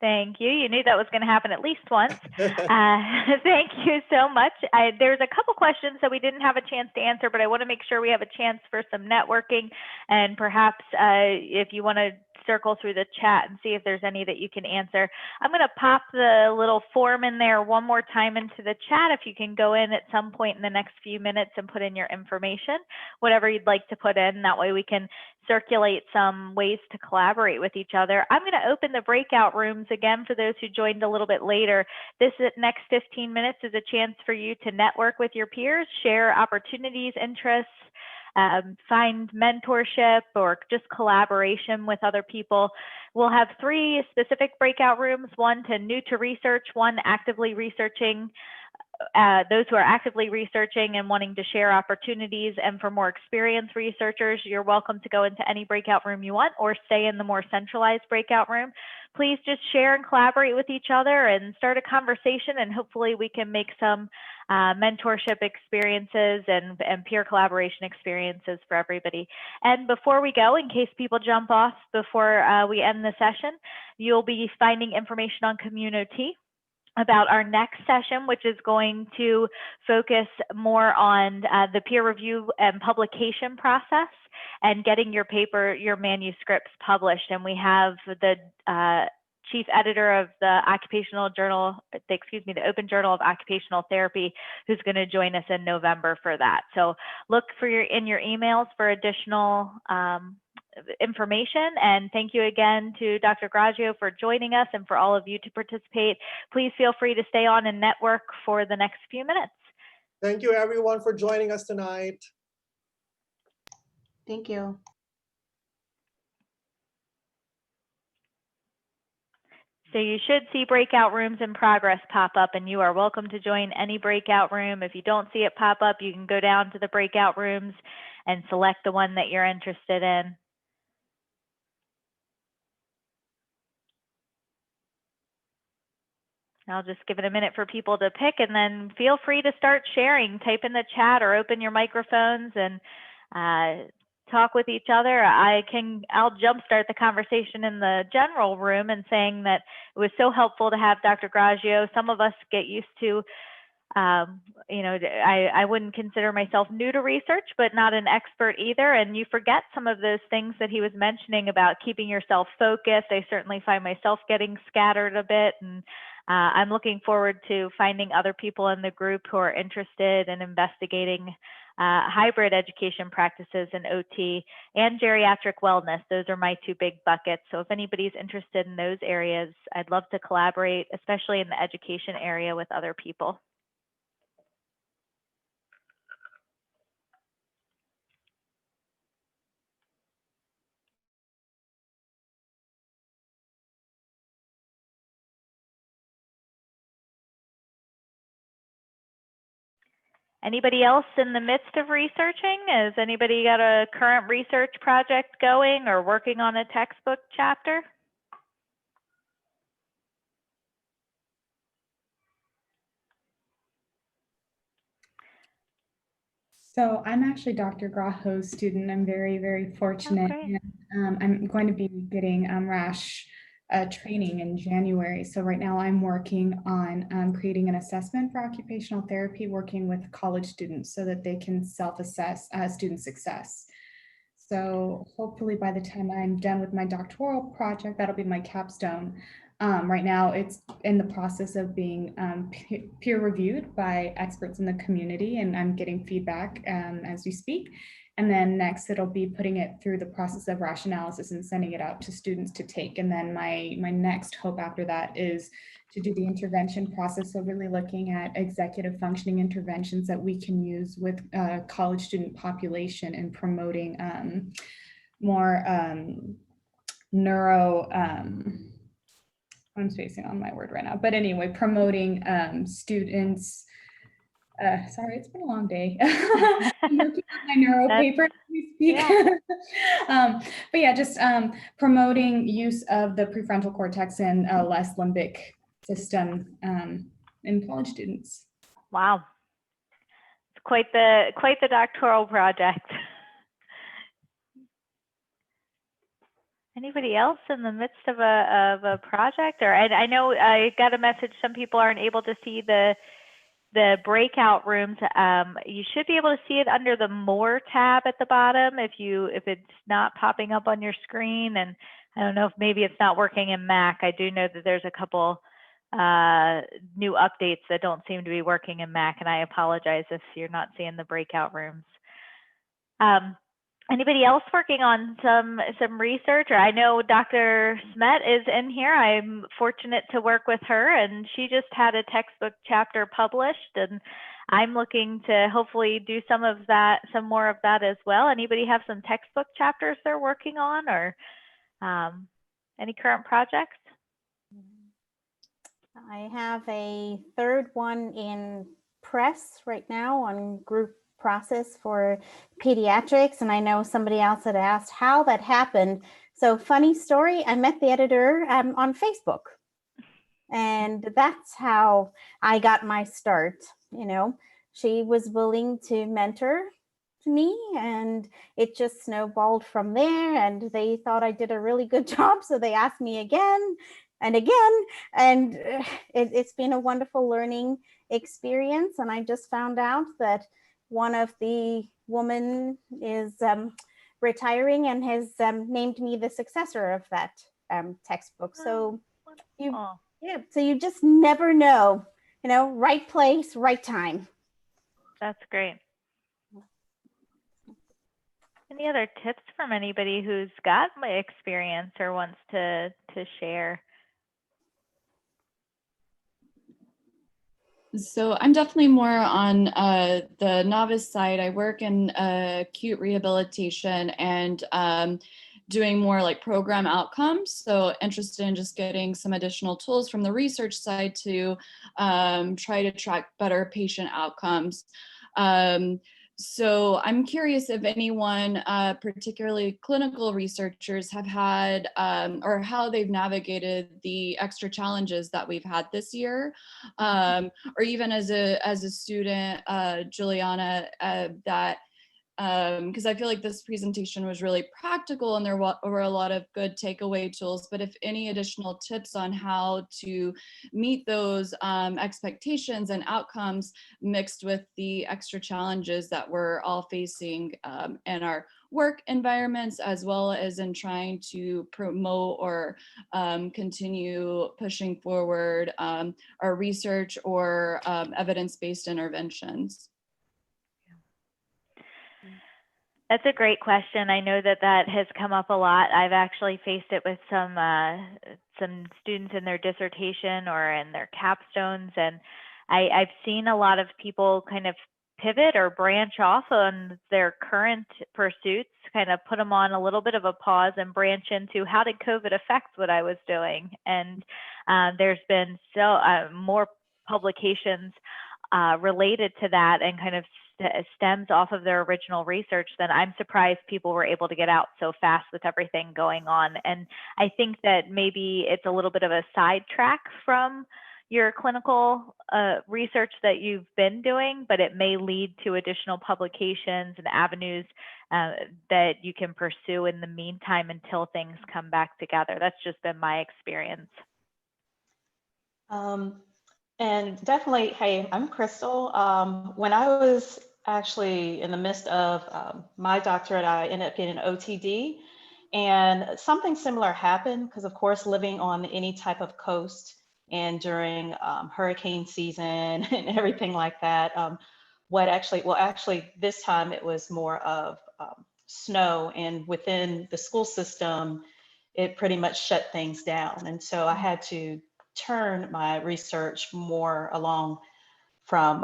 Thank you. You knew that was going to happen at least once. Thank you so much. There's a couple questions that we didn't have a chance to answer, but I want to make sure we have a chance for some networking. And perhaps if you want to circle through the chat and see if there's any that you can answer. I'm going to pop the little form in there one more time into the chat. If you can go in at some point in the next few minutes and put in your information, whatever you'd like to put in. That way we can circulate some ways to collaborate with each other. I'm going to open the breakout rooms again for those who joined a little bit later. This next 15 minutes is a chance for you to network with your peers, share opportunities, interests, find mentorship or just collaboration with other people. We'll have 3 specific breakout rooms, one to new to research, one actively researching, those who are actively researching and wanting to share opportunities. And for more experienced researchers, you're welcome to go into any breakout room you want or stay in the more centralized breakout room. Please just share and collaborate with each other and start a conversation, and hopefully we can make some mentorship experiences and peer collaboration experiences for everybody. And before we go, in case people jump off before we end the session, you'll be finding information on Community about our next session, which is going to focus more on the peer review and publication process and getting your manuscripts published. And we have the chief editor of the Occupational Journal, the Open Journal of Occupational Therapy, who's going to join us in November for that. So look for in your emails for additional information. And thank you again to Dr. Graggio for joining us, and for all of you to participate. Please feel free to stay on and network for the next few minutes. Thank you everyone for joining us tonight. Thank you. So you should see breakout rooms in progress pop up, and you are welcome to join any breakout room. If you don't see it pop up, you can go down to the breakout rooms and select the one that you're interested in. I'll just give it a minute for people to pick, and then feel free to start sharing. Type in the chat or open your microphones and talk with each other. I'll jumpstart the conversation in the general room and saying that it was so helpful to have Dr. Graggio. Some of us get used to, I wouldn't consider myself new to research, but not an expert either. And you forget some of those things that he was mentioning about keeping yourself focused. I certainly find myself getting scattered a bit, and I'm looking forward to finding other people in the group who are interested in investigating hybrid education practices in OT and geriatric wellness. Those are my two big buckets. So if anybody's interested in those areas, I'd love to collaborate, especially in the education area, with other people. Anybody else in the midst of researching? Has anybody got a current research project going or working on a textbook chapter? So I'm actually Dr. Graho's student. I'm very, very fortunate. Oh, and, I'm going to be getting RASH training in January. So right now I'm working on creating an assessment for occupational therapy, working with college students so that they can self-assess student success. So hopefully by the time I'm done with my doctoral project, that'll be my capstone. Right now it's in the process of being peer reviewed by experts in the community, and I'm getting feedback as we speak. And then next it'll be putting it through the process of rash analysis and sending it out to students to take. And then my next hope after that is to do the intervention process. So really looking at executive functioning interventions that we can use with college student population and promoting more neuro, I'm spacing on my word right now, but anyway, promoting students. Sorry, it's been a long day. I'm working on my neuro paper as we speak. Yeah. But yeah, just promoting use of the prefrontal cortex and less limbic system in college students. Wow, it's quite the doctoral project. Anybody else in the midst of a project? Or I know I got a message. Some people aren't able to see the breakout rooms. You should be able to see it under the More tab at the bottom if it's not popping up on your screen. And I don't know if maybe it's not working in Mac. I do know that there's a couple new updates that don't seem to be working in Mac, and I apologize if you're not seeing the breakout rooms. Anybody else working on some research? Or I know Dr. Smet is in here. I'm fortunate to work with her, and she just had a textbook chapter published, and I'm looking to hopefully do some more of that as well. Anybody have some textbook chapters they're working on, or any current projects? I have a third one in press right now on group process for pediatrics, and I know somebody else had asked how that happened. So funny story, I met the editor on Facebook, and that's how I got my start. You know, she was willing to mentor me, and it just snowballed from there, and they thought I did a really good job, so they asked me again and again, and it's been a wonderful learning experience. And I just found out that one of the women is retiring and has named me the successor of that textbook. So so you just never know, right place, right time. That's great. Any other tips from anybody who's got my experience or wants to share? So I'm definitely more on the novice side. I work in acute rehabilitation and doing more like program outcomes. So interested in just getting some additional tools from the research side to try to track better patient outcomes. So I'm curious if anyone, particularly clinical researchers, have had or how they've navigated the extra challenges that we've had this year, or even as a student, Juliana, that because I feel like this presentation was really practical and there were a lot of good takeaway tools, but if any additional tips on how to meet those expectations and outcomes mixed with the extra challenges that we're all facing in our work environments, as well as in trying to promote or continue pushing forward our research or evidence-based interventions. That's a great question. I know that that has come up a lot. I've actually faced it with some students in their dissertation or in their capstones, and I've seen a lot of people kind of pivot or branch off on their current pursuits, kind of put them on a little bit of a pause and branch into how did COVID affect what I was doing. And there's been more publications related to that and kind of stems off of their original research, then I'm surprised people were able to get out so fast with everything going on. And I think that maybe it's a little bit of a sidetrack from your clinical research that you've been doing, but it may lead to additional publications and avenues that you can pursue in the meantime until things come back together. That's just been my experience. And definitely, hey, I'm Crystal. When I was actually in the midst of my doctorate, I ended up getting an OTD, and something similar happened because, of course, living on any type of coast and during hurricane season and everything like that, actually, this time it was more of snow, and within the school system, it pretty much shut things down. And so I had to turn my research more along from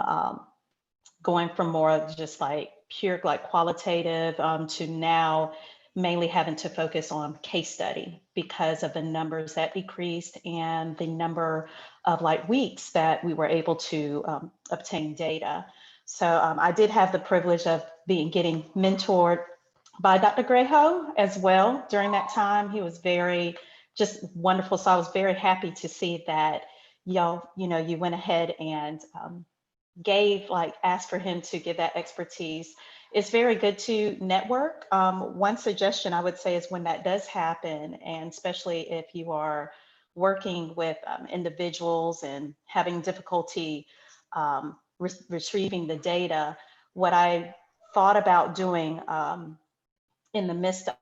going from more just like pure like qualitative to now mainly having to focus on case study because of the numbers that decreased and the number of like weeks that we were able to obtain data. So I did have the privilege of getting mentored by Dr. Greho as well during that time. He was very just wonderful. So I was very happy to see that you went ahead and asked for him to give that expertise. It's very good to network. One suggestion I would say is when that does happen, and especially if you are working with individuals and having difficulty retrieving the data, what I thought about doing in the midst of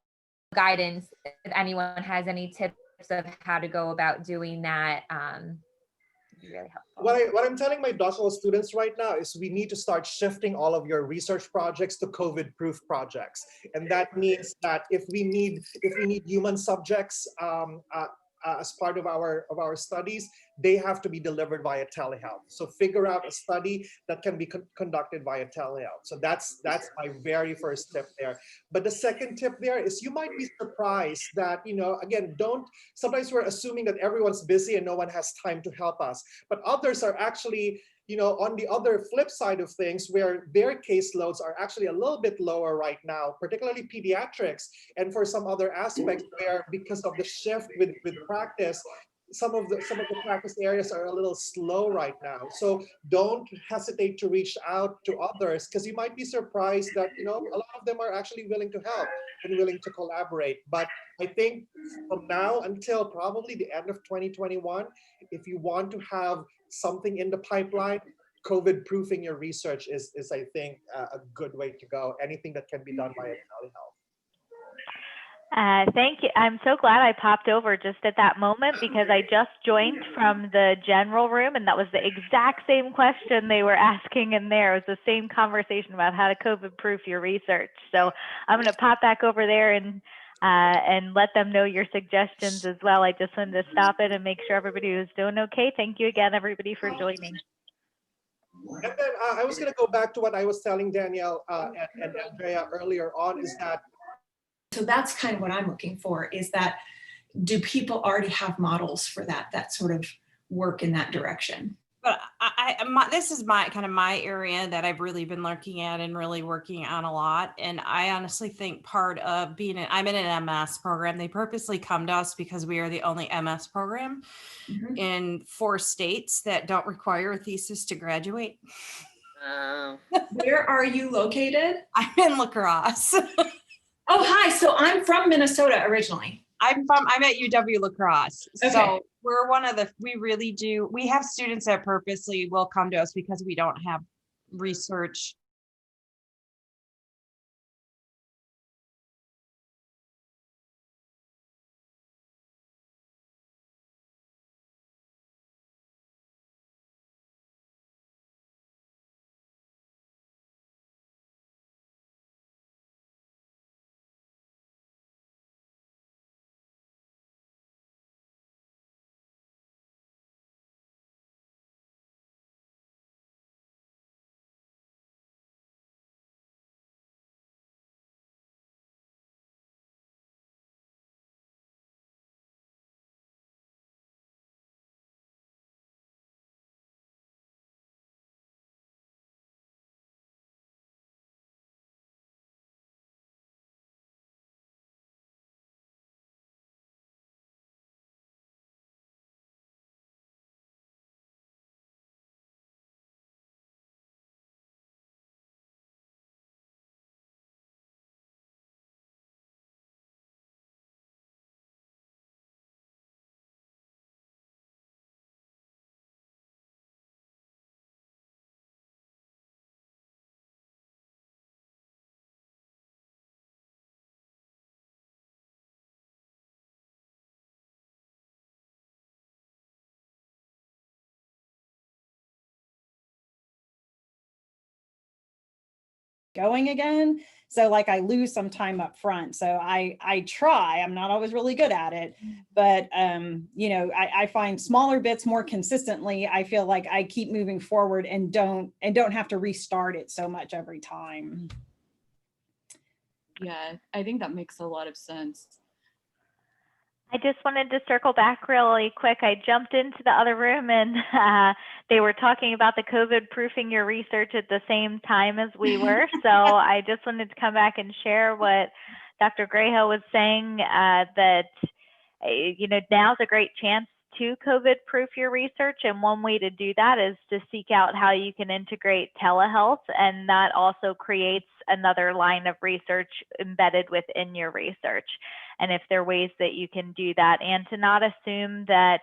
guidance, if anyone has any tips of how to go about doing that, really helpful. What I'm telling my doctoral students right now is we need to start shifting all of your research projects to COVID-proof projects, and that means that if we need human subjects as part of our studies, they have to be delivered via telehealth. So figure out a study that can be conducted via telehealth. So that's my very first tip there. But the second tip there is you might be surprised that, again, sometimes we're assuming that everyone's busy and no one has time to help us, but others are actually, on the other flip side of things, where their caseloads are actually a little bit lower right now, particularly pediatrics, and for some other aspects where, because of the shift with practice, some of the practice areas are a little slow right now. So don't hesitate to reach out to others, because you might be surprised that a lot of them are actually willing to help and willing to collaborate. But I think from now until probably the end of 2021, if you want to have something in the pipeline, COVID proofing your research is I think a good way to go. Anything that can be done by telehealth. Thank you. I'm so glad I popped over just at that moment, because I just joined from the general room, and that was the exact same question they were asking in there. It was the same conversation about how to COVID proof your research. So I'm going to pop back over there and let them know your suggestions as well. I just wanted to stop it and make sure everybody was doing okay. Thank you again, everybody, for joining. And then I was going to go back to what I was telling Danielle and Andrea earlier on, is that. So that's kind of what I'm looking for, is that do people already have models for that sort of work in that direction? But this is my area that I've really been looking at and really working on a lot. And I honestly think part of I'm in an MS program. They purposely come to us because we are the only MS program in 4 states that don't require a thesis to graduate. Where are you located? I'm in La Crosse. Oh, hi. So I'm from Minnesota originally. I'm at UW La Crosse. Okay. So we're we have students that purposely will come to us because we don't have research. Going again. So like I lose some time up front. So I try, I'm not always really good at it, but you know, I find smaller bits more consistently. I feel like I keep moving forward and don't have to restart it so much every time. Yeah, I think that makes a lot of sense. I just wanted to circle back really quick. I jumped into the other room and they were talking about the COVID proofing your research at the same time as we were. So I just wanted to come back and share what Dr. Grayhill was saying, that, you know, now's a great chance to COVID proof your research. And one way to do that is to seek out how you can integrate telehealth. And that also creates another line of research embedded within your research. And if there are ways that you can do that, and to not assume that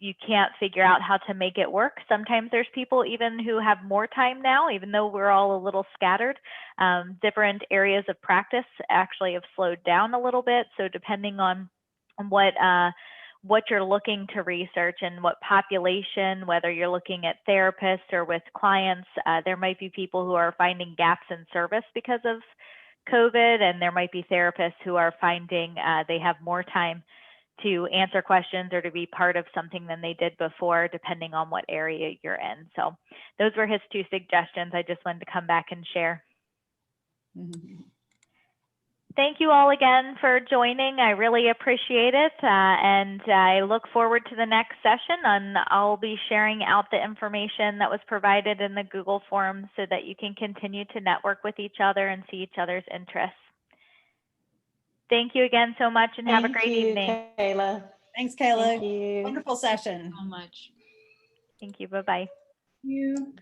you can't figure out how to make it work. Sometimes there's people even who have more time now, even though we're all a little scattered. Different areas of practice actually have slowed down a little bit. So depending on what you're looking to research and what population, whether you're looking at therapists or with clients, there might be people who are finding gaps in service because of COVID, and there might be therapists who are finding they have more time to answer questions or to be part of something than they did before, depending on what area you're in. So those were his 2 suggestions. I just wanted to come back and share. Thank you all again for joining. I really appreciate it. And I look forward to the next session, and I'll be sharing out the information that was provided in the Google Forms so that you can continue to network with each other and see each other's interests. Thank you again so much, and have a great evening. Kayla. Thanks, Kayla. Thank you. Wonderful session. So much. Thank you. Bye-bye. You.